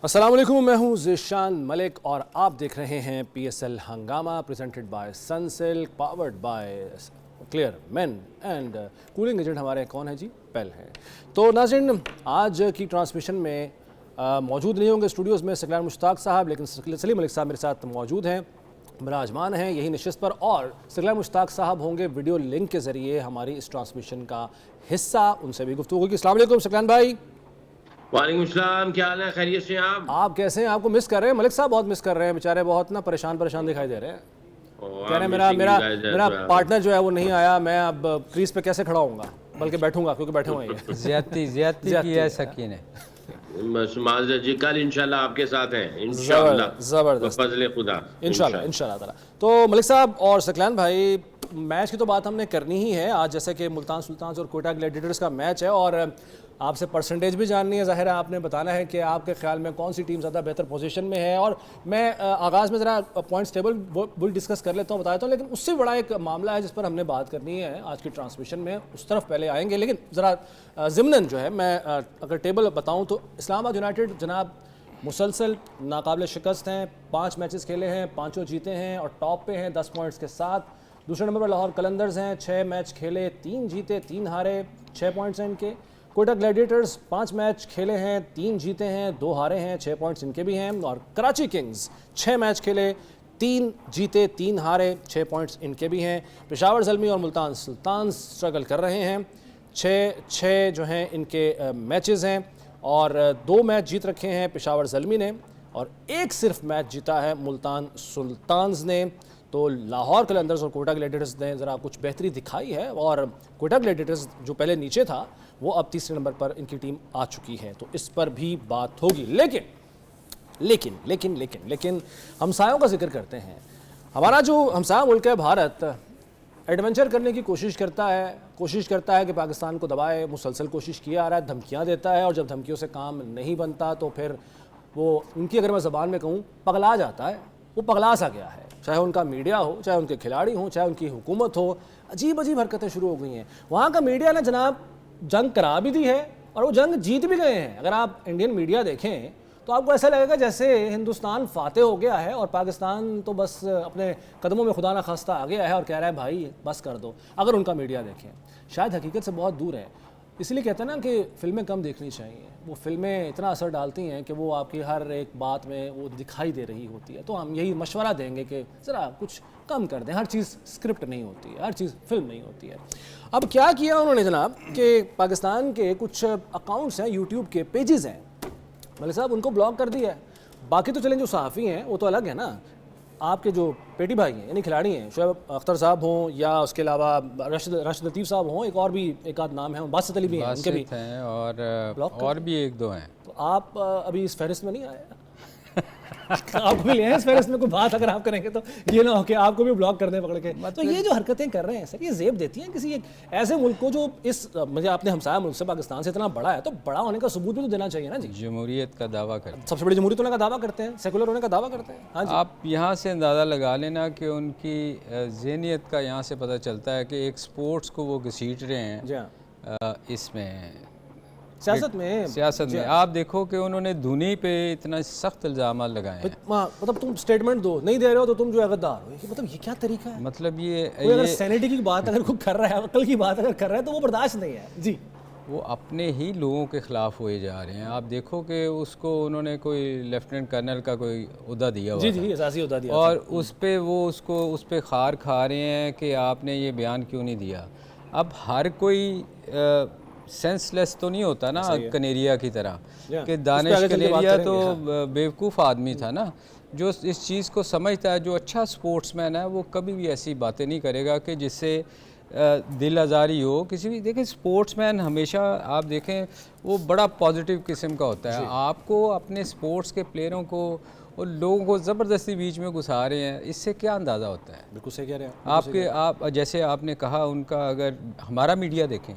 अस्सलाम वालेकुम, मैं हूं ज़ीशान मलिक और आप देख रहे हैं PSL हंगामा presented by Sunsilk powered by clear main and cooling agent हमारे कौन है जी? पेल है। तो नाज़रीन, आज की ट्रांसमिशन में मौजूद नहीं होंगे स्टूडियोज़ में सकलान मुश्ताक साहब, लेकिन सलीम मलिक साहब मेरे साथ मौजूद हैं, विराजमान हैं यही नशिस्त पर। और सकलान मुश्ताक साहब होंगे वीडियो लिंक के ज़रिए हमारी इस ट्रांसमिशन का हिस्सा, उनसे भी गुफ्तगू होगी। अस्सलाम वालेकुम सकलान भाई। वालेकुम सलाम, क्या हाल है? खैरियत से आप कैसे हैं? आपको मिस कर रहे हैं, मलिक साहब बहुत मिस कर रहे हैं, बेचारे बहुत ना परेशान दिखाई दे रहे हैं। कह रहे हैं मेरा मेरा मेरा पार्टनर जो है वो नहीं आया, मैं अब क्रीज पे कैसे खड़ा होऊंगा, बल्कि बैठूंगा क्योंकि बैठे हुए हैं। ज्यादती की है सकीन है। बस माजर जी, कल इंशाल्लाह आपके साथ हैं इंशाल्लाह, जबरदस्त, फजले खुदा इंशाल्लाह ताला। तो मलिक साहब और सकलान भाई, मैच की तो बात हमने करनी ही है आज, जैसे कि मुल्तान सुल्तान्स और कोयटा ग्लैडिएटर्स का मैच है और आपसे परसेंटेज भी जाननी है। ज़ाहिर है आपने बताना है कि आपके ख्याल में कौन सी टीम ज़्यादा बेहतर पोजीशन में है। और मैं आगाज़ में ज़रा पॉइंट्स टेबल बुल डिस्कस कर लेता हूँ, बता देता हूँ, लेकिन उससे बड़ा एक मामला है जिस पर हमने बात करनी है आज की ट्रांसमिशन में, उस तरफ पहले आएंगे। लेकिन ज़रा ज़िमनन जो है मैं अगर टेबल बताऊँ तो इस्लामाबाद यूनाइटेड जनाब मुसलसल नाकाबिल शिकस्त हैं, 5 मैचेस खेले हैं, 5 जीते हैं और टॉप पे हैं 10 पॉइंट्स के साथ। दूसरे नंबर पर लाहौर कलंदर्स हैं, 6 मैच खेले, 3 जीते 3 हारे, 6 पॉइंट्स हैं इनके। कोयटा ग्लैडिएटर्स 5 मैच खेले हैं, 3 जीते हैं 2 हारे हैं, 6 पॉइंट्स इनके भी हैं। और कराची किंग्स 6 मैच खेले, 3 जीते 3 हारे, 6 पॉइंट्स इनके भी हैं। पेशावर ज़ल्मी और मुल्तान सुल्तान स्ट्रगल कर रहे हैं, 6 जो हैं इनके मैचेस हैं और 2 मैच जीत रखे हैं पेशावर ज़ल्मी ने और 1 सिर्फ मैच जीता है मुल्तान सुल्तान्स ने। तो लाहौर कलंदर्स और कोयटा ग्लैडिएटर्स ने ज़रा कुछ बेहतरी दिखाई है और कोयटा ग्लैडिएटर्स जो पहले नीचे था वो अब तीसरे नंबर पर इनकी टीम आ चुकी है, तो इस पर भी बात होगी। लेकिन लेकिन लेकिन लेकिन लेकिन हमसायों का जिक्र करते हैं। हमारा जो हमसाया मुल्क है भारत एडवेंचर करने की कोशिश करता है कि पाकिस्तान को दबाए, मुसलसल कोशिश किया आ रहा है, धमकियाँ देता है और जब धमकियों से काम नहीं बनता तो फिर वो उनकी, अगर मैं ज़बान में कहूँ, पगला जाता है। वो पगला सा गया है, चाहे उनका मीडिया हो, चाहे उनके खिलाड़ी हों, चाहे उनकी हुकूमत हो। अजीब अजीब हरकतें शुरू हो गई हैं। वहाँ का मीडिया ने जनाब जंग करा भी दी है और वो जंग जीत भी गए हैं। अगर आप इंडियन मीडिया देखें तो आपको ऐसा लगेगा जैसे हिंदुस्तान फाते हो गया है और पाकिस्तान तो बस अपने कदमों में खुदा न खास्ता आ गया है और कह रहा है भाई बस कर दो। अगर उनका मीडिया देखें, शायद हकीकत से बहुत दूर है। इसलिए कहते हैं ना कि फ़िल्में कम देखनी चाहिए। वो फ़िल्में इतना असर डालती हैं कि वो आपकी हर एक बात में वो दिखाई दे रही होती है। तो हम यही मशवरा देंगे कि ज़रा कुछ कम कर दें। हर चीज़ स्क्रिप्ट नहीं होती है, हर चीज़ फिल्म नहीं होती है। अब क्या किया उन्होंने जनाब कि पाकिस्तान के कुछ अकाउंट्स हैं, यूट्यूब के पेजेस हैं, मलिक साहब उनको ब्लॉक कर दिया है। बाकी तो चलें, जो सहाफ़ी हैं वो तो अलग है ना, आपके जो पेटी भाई हैं यानी खिलाड़ी हैं, शुएब अख्तर साहब हों या उसके अलावा राशिद लतीफ़ साहब हों, एक और भी एक आध नाम है, बासित अली भी हैं, उनके भी हैं और भी 1-2 हैं। तो आप अभी इस फहरिस्त में नहीं आए? आप भी ले इस फहरिस्त में कोई बात अगर आप करेंगे तो ये ना हो कि आपको भी ब्लॉक कर दें पकड़ के। तो ये जो हरकतें कर रहे हैं सर, ये जेब देती हैं किसी एक ऐसे मुल्क को जो इस मुझे आपने हमसाया मुल्क से पाकिस्तान से इतना बड़ा है, तो बड़ा होने का सबूत भी तो देना चाहिए ना जी। जमहूरियत का दावा करते हैं, सबसे बड़ी जमहूरियत होने का दावा करते हैं, सेकुलर होने का दावा करते हैं। हाँ जी। आप यहाँ से अंदाज़ा लगा लेना कि उनकी ज़हनियत का यहाँ से पता चलता है कि एक स्पोर्ट्स को वो घसीट रहे हैं। जी हाँ, इसमें सियासत में आप देखो कि उन्होंने धुनी पे इतना सख्त इल्ज़ाम लगाए। मतलब तुम स्टेटमेंट दो, नहीं दे रहे हो तो तुम जो है गद्दार हो। मतलब ये क्या तरीका है? मतलब ये अगर सैनिटी की बात अगर कोई कर रहा है, अकल की बात अगर कर रहा है तो वो बर्दाश्त नहीं है जी। वो अपने ही लोगों के ख़िलाफ़ हुए जा रहे हैं। आप देखो कि उसको उन्होंने कोई लेफ्टिनेंट कर्नल का कोई ओहदा दिया हुआ जी एहसासी ओहदा दिया और उस पर वो उसको उस पर खार खा रहे हैं कि आपने ये बयान क्यों नहीं दिया। अब हर कोई सेंसलेस तो नहीं होता ना कनेरिया की तरह कि दानिश कनेरिया तो बेवकूफ़ आदमी था ना, जो इस चीज़ को समझता है। जो अच्छा स्पोर्ट्समैन है वो कभी भी ऐसी बातें नहीं करेगा कि जिससे दिल आज़ारी हो किसी भी। देखें, स्पोर्ट्समैन हमेशा आप देखें वो बड़ा पॉजिटिव किस्म का होता है। आपको अपने स्पोर्ट्स के प्लेयरों को और लोगों को ज़बरदस्ती बीच में घुसा रहे हैं, इससे क्या अंदाज़ा होता है? बिल्कुल सही कह रहे हैं आप जैसे आपने कहा उनका, अगर हमारा मीडिया देखें,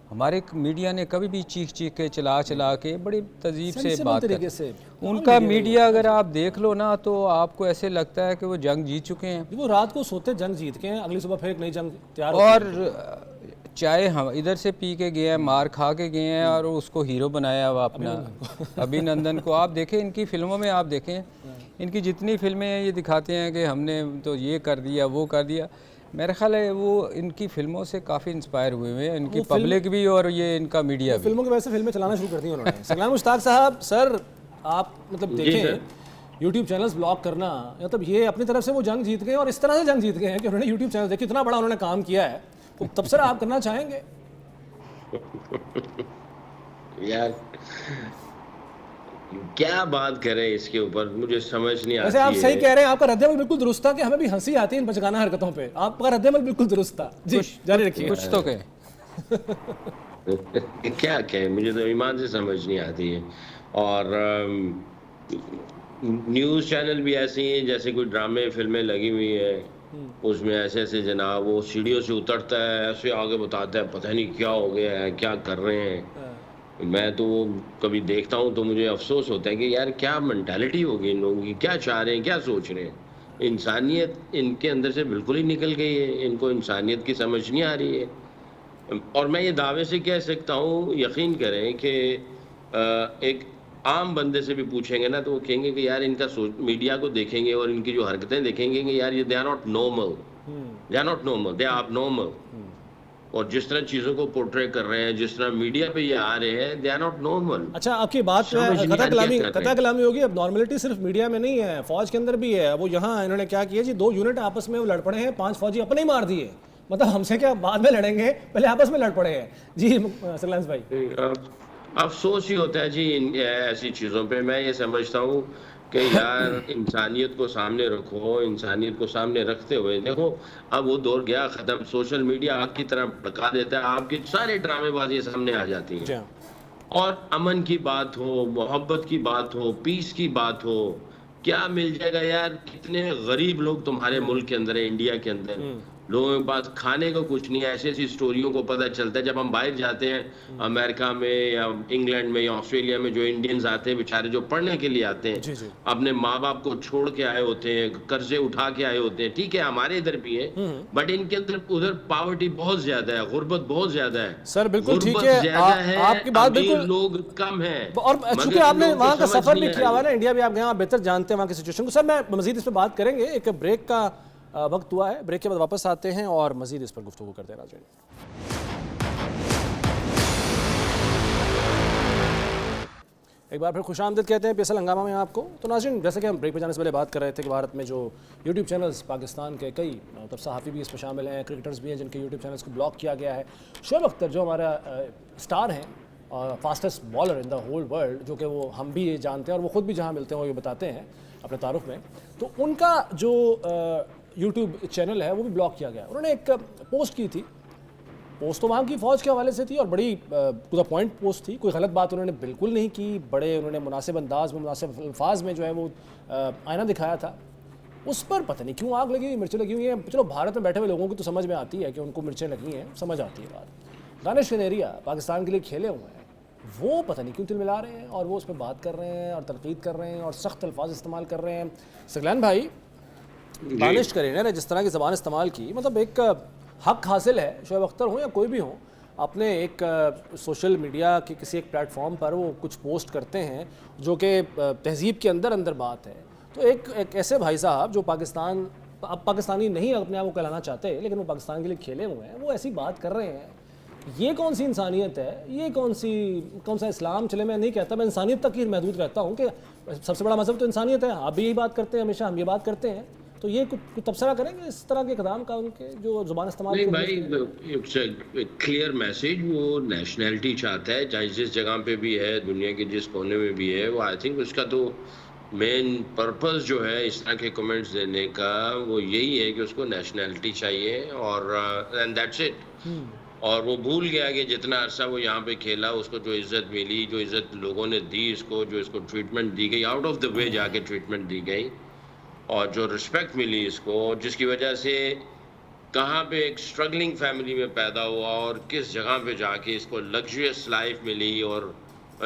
हमारे मीडिया ने कभी भी चीख के चला के बड़ी तहजीब से बात तरीके से उनका मीडिया अगर आप देख लो ना तो आपको ऐसे लगता है कि वो जंग जीत चुके हैं। वो रात को सोते जंग जीत के हैं, अगली सुबह फिर एक नई जंग तैयार और चाय हम इधर से पी के गए हैं, मार खा के गए हैं और उसको हीरो बनाया हुआ अपना अभिनंदन को। आप देखें इनकी फिल्मों में, आप देखें इनकी जितनी फिल्में हैं ये दिखाते हैं कि हमने तो ये कर दिया वो कर दिया। मेरा ख्याल है वो इनकी फिल्मों से काफ़ी इंस्पायर हुए हुए हैं, इनकी पब्लिक भी और ये इनका मीडिया भी। फिल्मों की वजह से फिल्में चलाना शुरू कर दी उन्होंने। सगलान मुश्ताक साहब, सर आप मतलब देखें यूट्यूब चैनल्स ब्लॉक करना, मतलब ये अपनी तरफ से वो जंग जीत गए और इस तरह से जंग जीत गए हैं कि उन्होंने यूट्यूब चैनल देखिए इतना बड़ा उन्होंने काम किया है। तो तब सर आप करना चाहेंगे? यार क्या बात करें इसके ऊपर, मुझे समझ नहीं आती वैसे आप है। सही कह रहे हैं, आपका रद्देमल बिल्कुल दुरुस्त था कि हमें भी हंसी आती है इन बचकाना हरकतों पे। आपका रद्देमल बिल्कुल दुरुस्त था जी, जारी रखिए। कुछ तो कहें। क्या कहें, मुझे तो ईमान से समझ नहीं आती है। और न्यूज़ चैनल भी ऐसे ही हैं जैसे कोई ड्रामे फिल्में लगी हुई है, उसमें ऐसे ऐसे जनाब वो सीढ़ियों से उतरता है, ऐसे आगे बताता है पता नहीं क्या हो गया है, क्या कर रहे हैं। मैं तो वो कभी देखता हूँ तो मुझे अफसोस होता है कि यार क्या मेंटालिटी होगी इन लोगों की, क्या चाह रहे हैं, क्या सोच रहे हैं। इंसानियत इनके अंदर से बिल्कुल ही निकल गई है, इनको इंसानियत की समझ नहीं आ रही है। और मैं ये दावे से कह सकता हूँ, यकीन करें कि एक आम बंदे से भी पूछेंगे ना तो वो कहेंगे कि यार इनका मीडिया को देखेंगे और इनकी जो हरकतें देखेंगे कि यार ये they are not normal, they are not normal, they are normal. और जिस तरह चीजों को पोर्ट्रे कर रहे हैं, जिस तरह मीडिया पे ये आ रहे हैं, दे आर नॉट नॉर्मल। अच्छा, आपकी बात कथा कलामी होगी। अब नॉर्मलिटी सिर्फ मीडिया में नहीं है, फौज के अंदर भी है। वो यहाँ इन्होंने क्या किया जी, 2 यूनिट आपस में वो लड़ पड़े हैं, 5 फौजी अपने ही मार दिए। मतलब हमसे क्या बाद में लड़ेंगे, पहले आपस में लड़ पड़े हैं जी। सगलान भाई, अफसोस ही होता है जी ऐसी चीज़ों पे। मैं ये समझता हूँ कि यार इंसानियत को सामने रखो, इंसानियत को सामने रखते हुए देखो अब वो दौर गया ख़त्म। सोशल मीडिया आग की तरह भड़का देता है, आपकी सारी ड्रामेबाजी सामने आ जाती है। और अमन की बात हो, मोहब्बत की बात हो, पीस की बात हो, क्या मिल जाएगा यार। कितने गरीब लोग तुम्हारे मुल्क के अंदर है, इंडिया के अंदर लोगों के पास खाने को कुछ नहीं है। ऐसी ऐसी स्टोरियों को पता चलता है जब हम बाहर जाते हैं, अमेरिका में या इंग्लैंड में या ऑस्ट्रेलिया में, जो इंडियंस आते हैं बेचारे जो पढ़ने के लिए आते हैं, जी। अपने माँ बाप को छोड़ के आए होते हैं, कर्जे उठा के आए होते हैं। ठीक है हमारे इधर भी है, बट इनके अंदर उधर पावर्टी बहुत ज्यादा है, गुर्बत बहुत ज्यादा है। सर बिल्कुल ठीक है, आपकी बात बिल्कुल, लोग कम है। और चूंकि आपने वहाँ का सफर भी किया हुआ है ना, इंडिया भी आप गए, आप बेहतर जानते हैं वहाँ की सिचुएशन को। सर मैं मजीद इस पर बात करेंगे, एक ब्रेक का वक्त हुआ है, ब्रेक के बाद वापस आते हैं और मजीद इस पर गुफ्तगू करते हैं। राजन, एक बार फिर खुशामदीद कहते हैं PSL हंगामा में आपको। तो नाज़रीन, जैसे कि हम ब्रेक पे जाने से पहले बात कर रहे थे कि भारत में जो यूट्यूब चैनल्स, पाकिस्तान के कई मतलब सहाफ़ी भी इसमें शामिल हैं, क्रिकेटर्स भी हैं जिनके यूट्यूब चैनल्स को ब्लॉक किया गया है। शोएब अख्तर जो हमारा स्टार हैं, fastest bowler in the whole world, जो कि वो हम भी जानते हैं और वो ख़ुद भी जहाँ मिलते हैं वो ये बताते हैं अपने तारुफ में, तो उनका जो यूट्यूब चैनल है वो भी ब्लॉक किया गया। उन्होंने एक पोस्ट की थी, पोस्ट तो वहाँ की फ़ौज के हवाले से थी और बड़ी टू द पॉइंट पोस्ट थी, कोई गलत बात उन्होंने बिल्कुल नहीं की। बड़े उन्होंने मुनासिब अंदाज में, मुनासिब अल्फाज में जो है वो आईना दिखाया था। उस पर पता नहीं क्यों आग लगी हुई, मिर्चें लगी हुई हैं। चलो भारत में बैठे हुए लोगों की तो समझ में आती है कि उनको मिर्चें लगी हैं, समझ आती है बात। दानिश कनेरिया पाकिस्तान के लिए खेले हुए हैं, वो पता नहीं क्यों तिलमिला रहे हैं और वो उस पर बात कर रहे हैं और तनकीद कर रहे हैं और सख्त अल्फाज इस्तेमाल कर रहे हैं। सगलान भाई, दानिश कनेरिया ने जिस तरह की ज़बान इस्तेमाल की, मतलब एक हक हासिल है, शोएब अख्तर हो या कोई भी हो, अपने एक सोशल मीडिया के किसी एक प्लेटफॉर्म पर वो कुछ पोस्ट करते हैं जो कि तहजीब के अंदर अंदर बात है। तो एक ऐसे भाई साहब जो पाकिस्तान, अब पाकिस्तानी नहीं अपने आप को कहलाना चाहते लेकिन वो पाकिस्तान के लिए खेले हुए हैं, वो ऐसी बात कर रहे हैं। ये कौन सी इंसानियत है, ये कौन सा इस्लाम। चले मैं नहीं कहता, मैं इंसानियत तक ही महदूद रहता हूँ कि सबसे बड़ा मज़हब तो इंसानियत है। आप भी यही बात करते हैं, हमेशा हम ये बात करते हैं। तो ये कुछ तबसरा करेंगे इस तरह के इक़दाम का, उनके जो ज़ुबान इस्तेमाल। नहीं भाई, इट्स क्लियर मैसेज। वो नेशनैलिटी चाहता है, चाहे जिस जगह पे भी है, दुनिया के जिस कोने में भी है। वो आई थिंक उसका तो मेन पर्पस जो है इस तरह के कमेंट्स देने का, वो यही है कि उसको नेशनैलिटी चाहिए और एंड दैट्स इट। और वो भूल गया कि जितना अरसा वो यहाँ पे खेला, उसको जो इज़्ज़त मिली, जो इज़्ज़त लोगों ने दी इसको, जो इसको ट्रीटमेंट दी गई, आउट ऑफ द वे जाके ट्रीटमेंट दी गई, और जो रिस्पेक्ट मिली इसको, जिसकी वजह से कहाँ पे एक स्ट्रगलिंग फैमिली में पैदा हुआ और किस जगह पे जाके इसको लग्जरियस लाइफ मिली और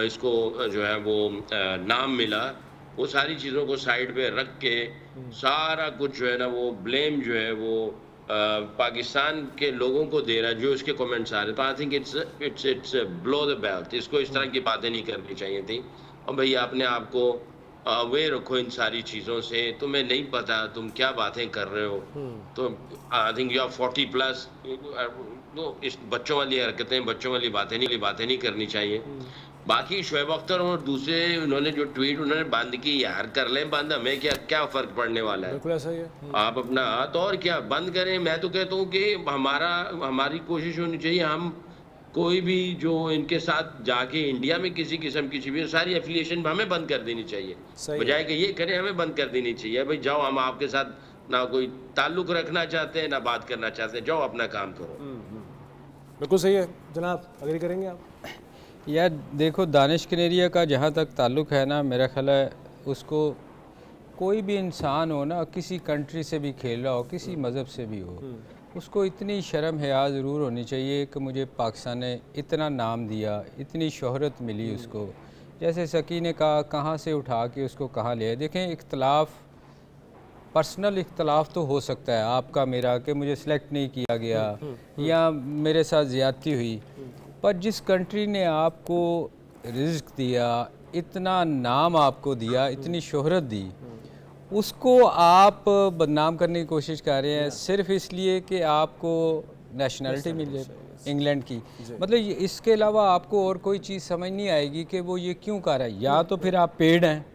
इसको जो है वो नाम मिला, वो सारी चीज़ों को साइड पे रख के सारा कुछ जो है ना वो ब्लेम जो है वो पाकिस्तान के लोगों को दे रहा है, जो इसके कमेंट्स आ रहे हैं, I think it's blow the belt. इसको इस तरह की बातें नहीं करनी चाहिए थी। और भैया अपने आप को अवेयर रखो इन सारी चीज़ों से। तुम्हें नहीं पता तुम क्या बातें कर रहे हो, तो आई थिंक यू आर 40+। तो इस बच्चों वाली हरकतें, बच्चों वाली बातें नहीं करनी चाहिए। बाकी शोएब अख्तर और दूसरे उन्होंने जो ट्वीट उन्होंने बंद की, यार कर लें बंद, हमें क्या क्या फर्क पड़ने वाला है। बिल्कुल ऐसा ही है। आप अपना हाथ और क्या बंद करें। मैं तो कहता हूँ कि हमारी कोशिश होनी चाहिए, हम कोई भी जो इनके साथ जाके इंडिया में किसी किस्म की भी सारी एफिलिएशन हमें बंद कर देनी चाहिए, बजाय कि ये करें हमें बंद कर देनी चाहिए। भाई जाओ, हम आपके साथ ना कोई ताल्लुक रखना चाहते हैं ना बात करना चाहते हैं, जाओ अपना काम करो। बिल्कुल सही है जनाब, अग्री करेंगे आप? यार देखो, दानिश कनेरिया का जहाँ तक ताल्लुक़ है ना, मेरा ख्याल है उसको कोई भी इंसान हो ना, किसी कंट्री से भी खेल रहा हो, किसी मज़हब से भी हो, उसको इतनी शर्म हया ज़रूर होनी चाहिए कि मुझे पाकिस्तान ने इतना नाम दिया, इतनी शोहरत मिली उसको। जैसे सकी ने कहा, कहाँ से उठा के उसको कहाँ ले आए। देखें, इख्तलाफ, पर्सनल इख्तलाफ तो हो सकता है आपका मेरा, कि मुझे सेलेक्ट नहीं किया गया या मेरे साथ ज़्यादती हुई, पर जिस कंट्री ने आपको रिज़्क दिया, इतना नाम आपको दिया, इतनी शोहरत दी, उसको आप बदनाम करने की कोशिश कर रहे हैं सिर्फ इसलिए कि आपको नेशनलिटी मिले इंग्लैंड की। मतलब इसके अलावा आपको और कोई चीज़ समझ नहीं आएगी कि वो ये क्यों कर रहा है। या तो फिर आप पेड हैं,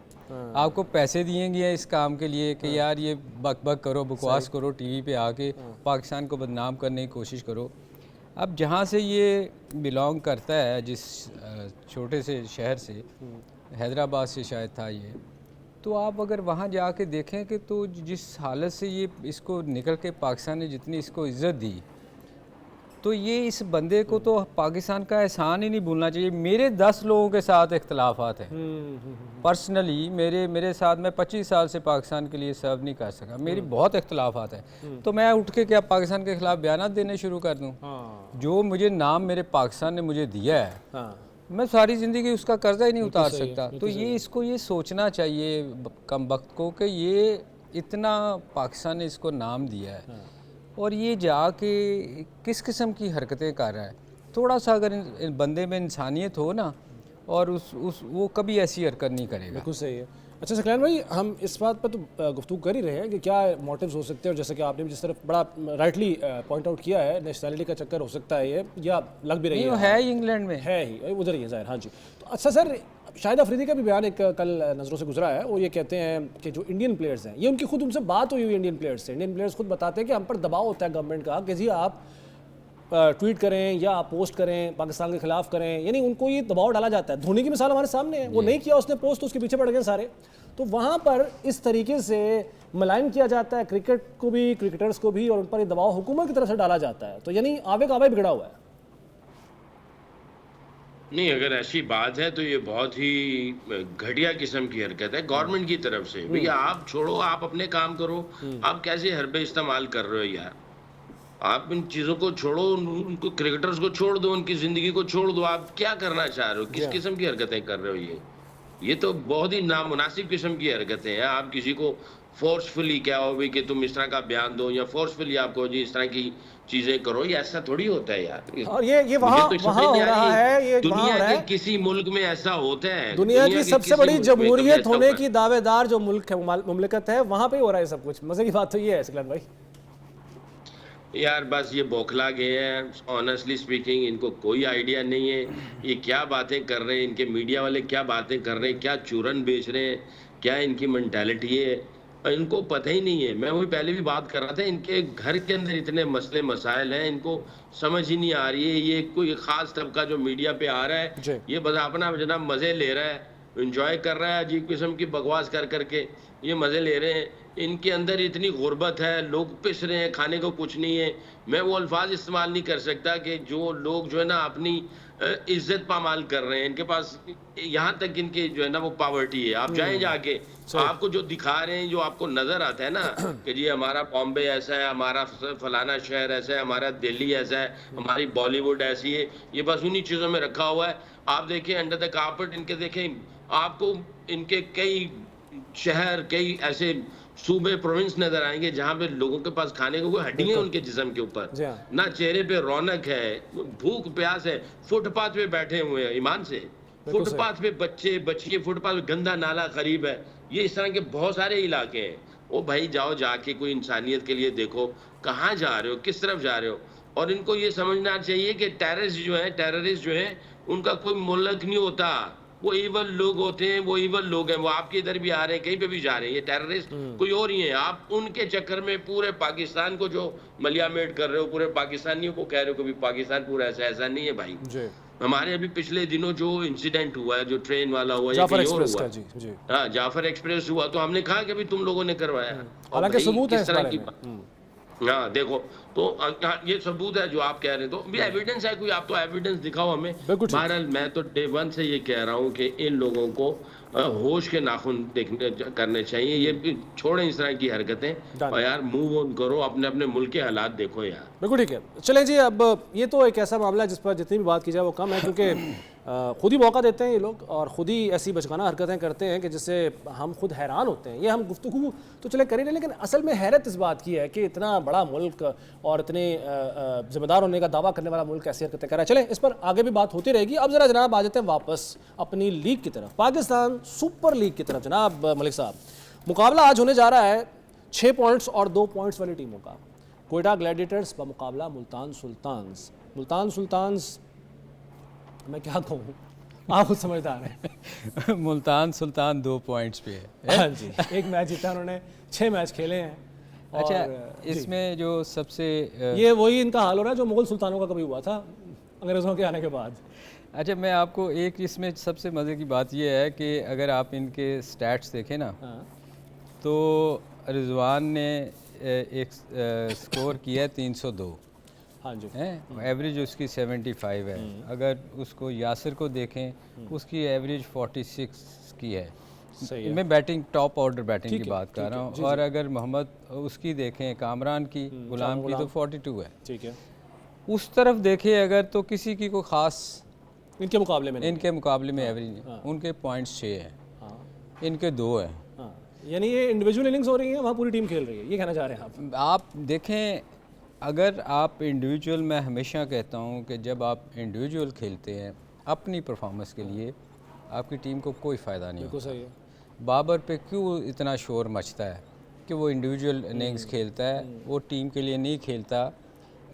आपको पैसे दिए गए इस काम के लिए कि यार ये बक बक करो, बकवास करो, टीवी पे आके पाकिस्तान को बदनाम करने की कोशिश करो। अब जहाँ से ये बिलोंग करता है, जिस छोटे से शहर से, हैदराबाद से शायद था ये, तो आप अगर वहाँ जाके देखें कि तो जिस हालत से ये इसको निकल के पाकिस्तान ने जितनी इसको इज़्ज़त दी, तो ये इस बंदे को तो पाकिस्तान का एहसान ही नहीं भूलना चाहिए। मेरे 10 लोगों के साथ इख्तलाफात हैं पर्सनली, मेरे साथ, मैं 25 साल से पाकिस्तान के लिए सर्व नहीं कर सका, मेरी बहुत इख्तलाफात हैं। तो मैं उठ के क्या पाकिस्तान के ख़िलाफ़ बयान देने शुरू कर दूँ? जो मुझे नाम मेरे पाकिस्तान ने मुझे दिया है, मैं सारी ज़िंदगी उसका कर्जा ही नहीं उतार सकता। तो ये इसको ये सोचना चाहिए कम वक्त को कि ये इतना पाकिस्तान ने इसको नाम दिया है और ये जाके किस किस्म की हरकतें कर रहा है। थोड़ा सा अगर बंदे में इंसानियत हो ना, और वो कभी ऐसी हरकत नहीं करेगा। बिल्कुल सही है। अच्छा सकलैन भाई, हम इस बात पर तो गुफ्तगू कर ही रहे हैं कि क्या मोटिव्स हो सकते हैं, और जैसे कि आपने भी जिस तरफ बड़ा राइटली पॉइंट आउट किया है, नेशनलिटी का चक्कर हो सकता है ये, या लग भी रही है, है ही इंग्लैंड में, है ही उधर ही है ज़ाहिर। हाँ जी। तो अच्छा सर, शाहिद अफरीदी का भी बयान एक कल नज़रों से गुजरा है। वो ये कहते हैं कि जो इंडियन प्लेयर्स हैं, ये उनकी खुद उनसे बात हुई इंडियन प्लेयर्स से, इंडियन प्लेयर्स खुद बताते हैं कि हम पर दबाव होता है गवर्नमेंट का कि जी आप ट्वीट करें या आप पोस्ट करें, पाकिस्तान के खिलाफ करें, यानी उनको ये दबाव डाला जाता है। धोनी की मिसाल हमारे सामने है, वो नहीं किया उसने पोस्ट, तो उसके पीछे पड़ गए सारे। तो वहाँ पर इस तरीके से मलाइन किया जाता है क्रिकेट को भी, क्रिकेटर्स को भी, और उन पर ये दबाव हुकूमत की तरफ से डाला जाता है। तो यानी आवे का आवे बिगड़ा हुआ है। नहीं, अगर ऐसी बात है तो ये बहुत ही घटिया किस्म की हरकत है गवर्नमेंट की तरफ से। भैया आप छोड़ो, आप अपने काम करो। आप कैसे हरबे इस्तेमाल कर रहे हो यार? आप इन चीज़ों को छोड़ो, उनको क्रिकेटर्स को छोड़ दो, उनकी ज़िंदगी को छोड़ दो। आप क्या करना चाह रहे हो? किस किस्म की हरकतें कर रहे हो? ये तो बहुत ही नामुनासिब किस्म की हरकतें हैं। आप किसी को फोर्सफुली क्या हो भी कि तुम इस तरह का बयान दो, या फोर्सफुली आपको जी इस तरह की चीजें करो, ये ऐसा थोड़ी होता है यार। और ये वहाँ हो रहा है, ये दुनिया के किसी मुल्क में ऐसा होता है? दुनिया की सबसे बड़ी जमहूरियत होने की दावेदार जो मुल्क है, मुमलिकत है, वहाँ पे हो रहा है सब कुछ। मजे की बात तो ये है सकलैन भाई यार, बस ये बौखला गए हैं ऑनेस्टली स्पीकिंग। इनको कोई आइडिया नहीं है ये क्या बातें कर रहे हैं, इनके मीडिया वाले क्या बातें कर रहे हैं, क्या चूरन बेच रहे हैं, क्या इनकी मेंटालिटी है, इनको पता ही नहीं है। मैं वही पहले भी बात कर रहा था, इनके घर के अंदर इतने मसले मसाइल हैं, इनको समझ ही नहीं आ रही है। ये कोई ख़ास तबका जो मीडिया पे आ रहा है, ये बस अपना जनाब मज़े ले रहा है, इंजॉय कर रहा है, अजीब किस्म की बकवास कर करके ये मज़े ले रहे हैं। इनके अंदर इतनी गुर्बत है, लोग पिस रहे हैं, खाने को कुछ नहीं है। मैं वो अल्फाज इस्तेमाल नहीं कर सकता कि जो लोग जो है ना अपनी इज्जत पामाल कर रहे हैं, इनके पास यहाँ तक इनके जो है ना वो पावर्टी है। आप जाएं जाके, आपको जो दिखा रहे हैं, जो आपको नजर आता है ना कि जी हमारा बॉम्बे ऐसा है, हमारा फलाना शहर ऐसा है, हमारा दिल्ली ऐसा है, हमारी बॉलीवुड ऐसी है, ये बस उन्हीं चीज़ों में रखा हुआ है। आप देखिए अंडर द कारपेट इनके, देखें आपको इनके कई शहर, कई ऐसे सूबे प्रोविंस नजर आएंगे जहां पे लोगों के पास खाने को कोई हड्डी है उनके जिस्म के ऊपर, ना चेहरे पे रौनक है, भूख प्यास है, फुटपाथ पे बैठे हुए हैं ईमान से, फुटपाथ पे बच्चे बच्चियां, फुटपाथ पे गंदा नाला करीब है। ये इस तरह के बहुत सारे इलाके हैं। ओ भाई जाओ, जाके कोई इंसानियत के लिए देखो, कहाँ जा रहे हो, किस तरफ जा रहे हो। और इनको ये समझना चाहिए कि टेररिस्ट जो है उनका कोई मुल्क नहीं होता, वो इवल लोग होते हैं, वो इवल लोग हैं। वो आपके इधर भी आ रहे हैं, कहीं पे भी जा रहे हैं, ये टेररिस्ट कोई और ही है। आप उनके चक्कर में पूरे पाकिस्तान को जो मलियामेट कर रहे हो, पूरे पाकिस्तानियों को कह रहे हो कि पाकिस्तान पूरा ऐसा नहीं है भाई। हमारे अभी पिछले दिनों जो इंसिडेंट हुआ है, जो ट्रेन वाला हुआ, जाफर एक्सप्रेस का, जी हाँ, जाफर एक्सप्रेस हुआ, तो हमने कहा कि अभी तुम लोगों ने करवाया, हालांकि सबूत है इस बारे में। हाँ देखो, तो ये सबूत है जो आप कह रहे हैं, तो भी एविडेंस है कोई, आप तो एविडेंस दिखाओ हमें। बहरहाल मैं तो डे वन से ये कह रहा हूँ कि इन लोगों को होश के नाखून करने चाहिए, ये छोड़ें इस तरह की हरकतें और यार मूव ऑन करो, अपने अपने मुल्क के हालात देखो यार। बिल्कुल ठीक है, चलें जी। अब ये तो एक ऐसा मामला है जिस पर जितनी भी बात की जाए वो कम है, क्योंकि खुद ही मौका देते हैं ये लोग और खुद ही ऐसी बचकाना हरकतें करते हैं कि जिससे हम खुद हैरान होते हैं। ये हम गुफ्तगू तो चले कर ही रहे, लेकिन असल में हैरत इस बात की है कि इतना बड़ा मुल्क और इतने जिम्मेदार होने का दावा करने वाला मुल्क ऐसी हरकतें कर रहा है। चलें, इस पर आगे भी बात होती रहेगी। अब ज़रा जनाब आ जाते हैं वापस अपनी लीग की तरफ, पाकिस्तान सुपर लीग की तरफ। जनाब मलिक साहब, मुकाबला आज होने जा रहा है 6 पॉइंट्स और 2 पॉइंट्स वाली टीमों का। कोयटा ग्लैडिएटर्स बमुकाबला मुल्तान सुल्तान्स। मुल्तान सुल्तान्स, मैं क्या कहूँ, आप खुद समझदार हैं। मुल्तान सुल्तान 2 पॉइंट्स पे है। हाँ जी, एक मैच जीता उन्होंने, 6 मैच खेले हैं। अच्छा, इसमें जो सबसे ये वही इनका हाल हो रहा है जो मुगल सुल्तानों का कभी हुआ था अंग्रेज़ों के आने के बाद। अच्छा, मैं आपको एक इसमें सबसे मज़े की बात यह है कि अगर आप इनके स्टैट्स देखें ना, तो रिजवान ने एक स्कोर किया है 302, हाँ जी, एवरेज उसकी 75 है। अगर उसको यासिर को देखें, उसकी एवरेज 46 की है। मैं बैटिंग, टॉप ऑर्डर बैटिंग की बात कर रहा हूँ। और अगर मोहम्मद उसकी देखें, कामरान की, गुलाम की, तो 42 है। ठीक है। उस तरफ देखें अगर, तो किसी की कोई ख़ास इनके मुकाबले में एवरेज नहीं। उनके पॉइंट्स 6 हैं, इनके 2 हैं। यानी ये इंडिविजुअल इनिंग्स हो रही है, वहाँ पूरी टीम खेल रही है, ये कहना चाह रहे हैं आप देखें, अगर आप इंडिविजुअल, मैं हमेशा कहता हूँ कि जब आप इंडिविजुअल खेलते हैं अपनी परफॉर्मेंस के लिए, आपकी टीम को कोई फ़ायदा नहीं होता। सही है। बाबर पे क्यों इतना शोर मचता है कि वो इंडिविजुअल इनिंग्स खेलता है, वो टीम के लिए नहीं खेलता।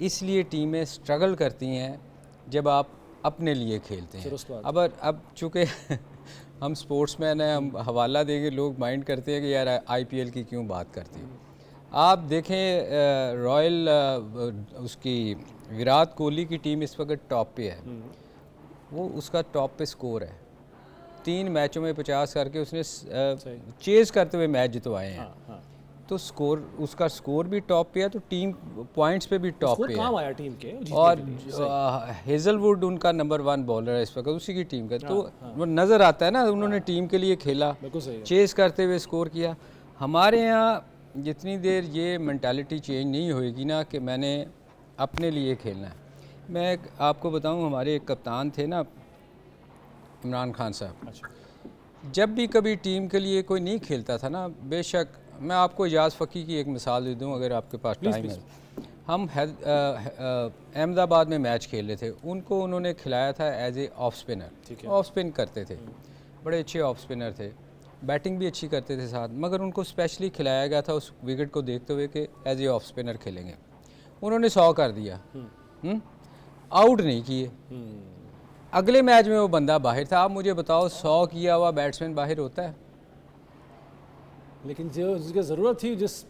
इसलिए टीमें स्ट्रगल करती हैं जब आप अपने लिए खेलते हैं। अब चूँकि हम स्पोर्ट्समैन हैं, हम हवाला देंगे, लोग माइंड करते हैं कि यार IPL की क्यों बात करते हैं। आप देखें रॉयल उसकी विराट कोहली की टीम इस वक्त टॉप पे है, वो उसका टॉप पे स्कोर है, 3 मैचों में 50 करके उसने चेज़ करते हुए मैच जितवाए हैं। तो स्कोर, उसका स्कोर भी टॉप पे है, तो टीम पॉइंट्स पे भी टॉप पे है। आया टीम के और हेजलवुड उनका नंबर 1 बॉलर है इस वक्त, उसी की टीम का। तो वो नज़र आता है ना, उन्होंने टीम के लिए खेला, चेज़ करते हुए स्कोर किया। हमारे यहाँ जितनी देर ये मेंटालिटी चेंज नहीं होएगी ना कि मैंने अपने लिए खेलना है। मैं आपको बताऊं, हमारे एक कप्तान थे ना, इमरान खान साहब, जब भी कभी टीम के लिए कोई नहीं खेलता था ना, बेशक मैं आपको इजाज़ फ़की की एक मिसाल दे दूं अगर आपके पास टाइम है। हम अहमदाबाद में मैच खेल रहे थे, उनको उन्होंने खिलाया था as a off spinner, off spin करते थे, बड़े अच्छे ऑफ स्पिनर थे, बैटिंग भी अच्छी करते थे साथ, मगर उनको स्पेशली खिलाया गया था उस विकेट को देखते हुए कि एज ए ऑफ स्पिनर खेलेंगे। उन्होंने 100 कर दिया, आउट नहीं किए। अगले मैच में वो बंदा बाहर था। आप मुझे बताओ, 100 किया हुआ बैट्समैन बाहर होता है? लेकिन जो जिसकी ज़रूरत थी, जिस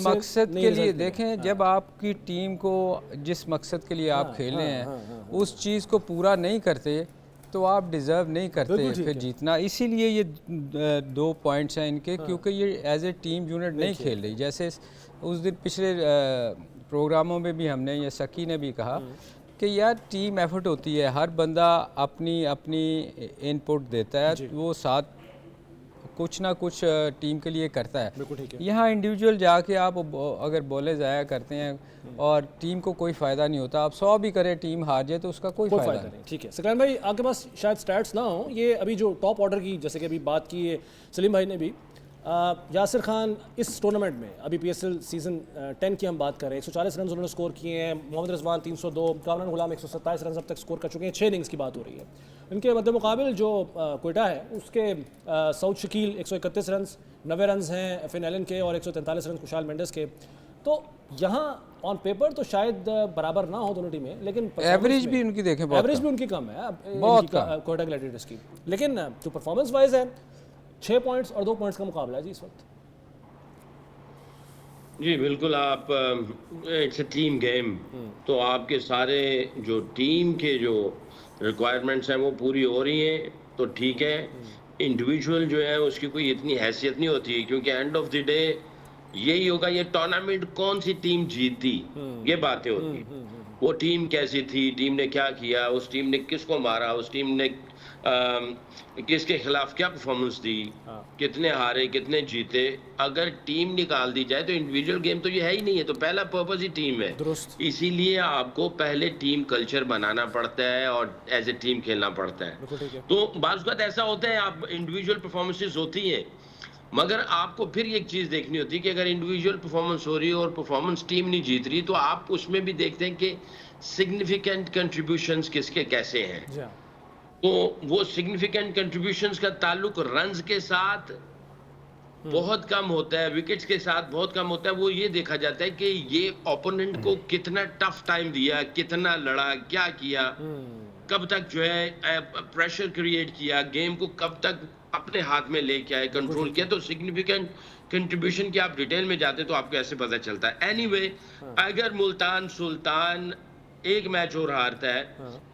मकसद के लिए, देखें, जब आपकी टीम को जिस मकसद के लिए आप खेल रहे हैं उस चीज़ को पूरा नहीं करते तो आप डिज़र्व नहीं करते फिर जीतना। इसीलिए ये 2 पॉइंट्स हैं इनके, क्योंकि ये एज ए टीम यूनिट नहीं खेल रही। जैसे उस दिन पिछले प्रोग्रामों में भी हमने, या सकी ने भी कहा कि यार टीम एफर्ट होती है, हर बंदा अपनी अपनी इनपुट देता है, वो साथ कुछ ना कुछ टीम के लिए करता है। यहाँ इंडिविजुअल जाके आप अगर बॉले ज़ाया करते हैं और टीम को कोई फ़ायदा नहीं होता। आप 100 भी करें, टीम हार जाए तो उसका कोई फ़ायदा नहीं। ठीक है सकलान भाई, आपके पास शायद स्टैट्स ना हो, ये अभी जो टॉप ऑर्डर की, जैसे कि अभी बात की है सलीम भाई ने भी, यासिर खान इस टूर्नामेंट में अभी PSL सीज़न 10 की हम बात कर रहे हैं, 140 रन उन्होंने स्कोर किए हैं। मोहम्मद रिजवान 302, कामरान गुलाम 127 रन अब तक स्कोर कर चुके हैं। 6 इनिंग्स की बात हो रही है। इनके मध्य मुकाबिल जो कोयटा है उसके सऊद शकील 131 रन, 90 रन हैं FN एलन के और 143 रन खुशहाल मेंडिस के। तो यहाँ ऑन पेपर तो शायद बराबर ना हो दोनों टीमें, लेकिन एवरेज भी उनकी देखें, एवरेज भी उनकी कम है बहुत कोयटा ग्लैडिएटर्स की। लेकिन जो परफॉर्मेंस वाइज है 6 पॉइंट्स और 2 पॉइंट्स का मुकाबला है जी इस वक्त। जी बिल्कुल, आप इट्स अ टीम गेम, तो आपके सारे जो टीम के जो रिक्वायरमेंट्स हैं वो पूरी हो रही हैं तो ठीक है। इंडिविजुअल जो है उसकी कोई इतनी हैसियत नहीं होती, क्योंकि एंड ऑफ द डे यही होगा ये टूर्नामेंट कौन सी टीम जीती, ये बातें होती हैं। वो टीम कैसी थी, टीम ने क्या किया, उस टीम ने किसको मारा, उस टीम ने किसके खिलाफ क्या परफॉर्मेंस दी, कितने हारे कितने जीते। अगर टीम निकाल दी जाए तो इंडिविजुअल गेम तो ये है ही नहीं है, तो पहला पर्पस ही टीम है। इसीलिए आपको पहले टीम कल्चर बनाना पड़ता है और एज ए टीम खेलना पड़ता है। तो बाज़ वक़्त ऐसा होता है, आप इंडिविजुअल परफॉर्मेंसेस होती हैं, मगर आपको फिर एक चीज़ देखनी होती है कि अगर इंडिविजुअल परफॉर्मेंस हो रही है और परफॉर्मेंस टीम नहीं जीत रही, तो आप उसमें भी देखते हैं कि सिग्निफिकेंट कंट्रीब्यूशंस किसके कैसे हैं। तो वो सिग्निफिकेंट कंट्रीब्यूशंस का ताल्लुक रन्स के साथ बहुत कम होता है, विकेट्स के साथ बहुत कम होता है। वो ये देखा जाता है कि ये ओपोनेंट को कितना टफ टाइम दिया, कितना लड़ा, क्या किया, कब तक जो है प्रेशर क्रिएट किया, गेम को कब तक अपने हाथ में लेके आए, कंट्रोल किया। तो सिग्निफिकेंट कंट्रीब्यूशन की आप डिटेल में जाते तो आपको ऐसे पता चलता है। एनीवे, अगर मुल्तान सुल्तान एक मैच और हारता है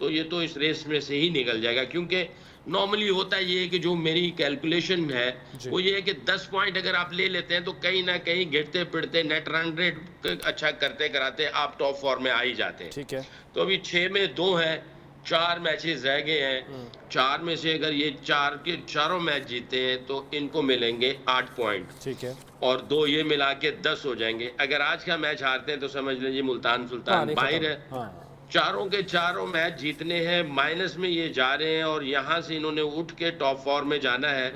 तो ये तो इस रेस में से ही निकल जाएगा, क्योंकि नॉर्मली होता है ये कि जो मेरी कैलकुलेशन है वो ये है कि 10 पॉइंट अगर आप ले लेते हैं तो कहीं ना कहीं गिरते पिटते नेट रन रेट अच्छा करते कराते आप टॉप 4 में आ ही जाते हैं। ठीक है, तो अभी 6 में 2 है, 4 मैचेस रह गए हैं। 4 में से अगर ये 4 के चारों मैच जीते हैं तो इनको मिलेंगे 8 पॉइंट। ठीक है, और 2 ये मिला के 10 हो जाएंगे। अगर आज का मैच हारते हैं तो समझ लीजिए मुल्तान सुल्तान बाहर है। चारों के चारों मैच जीतने हैं, माइनस में ये जा रहे हैं और यहाँ से इन्होंने उठ के टॉप 4 में जाना है।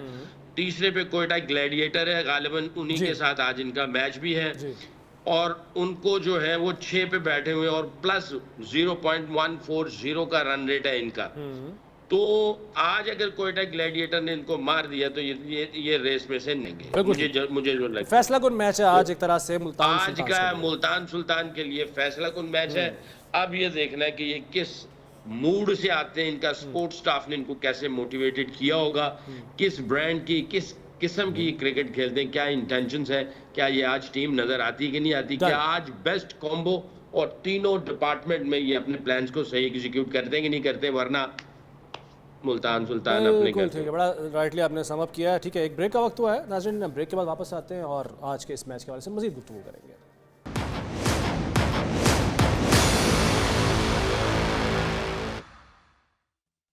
तीसरे पे कोयटा ग्लैडिएटर है, गालिबन उन्हीं के साथ आज इनका मैच भी है और उनको जो है वो 6 पे बैठे हुए और प्लस 0.140 का रन रेट है इनका। तो आज अगर कोयटा ग्लैडिएटर ने इनको मार दिया तो ये रेस में से नहीं। मुझे जो लगता है फैसला कुन मैच है आज एक तरह से मुल्तान आज का मुल्तान सुल्तान के लिए फैसला कुन मैच है। अब ये देखना है कि ये किस मूड से आते हैं, इनका स्पोर्ट्स स्टाफ ने इनको कैसे मोटिवेटेड किया होगा, किस ब्रांड की किस किस्म की क्रिकेट खेलते हैं, क्या इंटेंशंस है, क्या ये आज टीम नजर आती कि नहीं आती, क्या आज बेस्ट कॉम्बो और तीनों डिपार्टमेंट में ये अपने प्लान्स को सही एग्जीक्यूट करते हैं कि नहीं करते, वरना मुल्तान सुल्तान अपने ठीक है। बड़ा राइटली आपने सम अप किया है। ठीक है, एक ब्रेक का वक्त हुआ है नाज़रीन, ब्रेक के बाद वापस आते हैं और आज के इस मैच के बारे में मज़ीद गुफ्तगू करेंगे।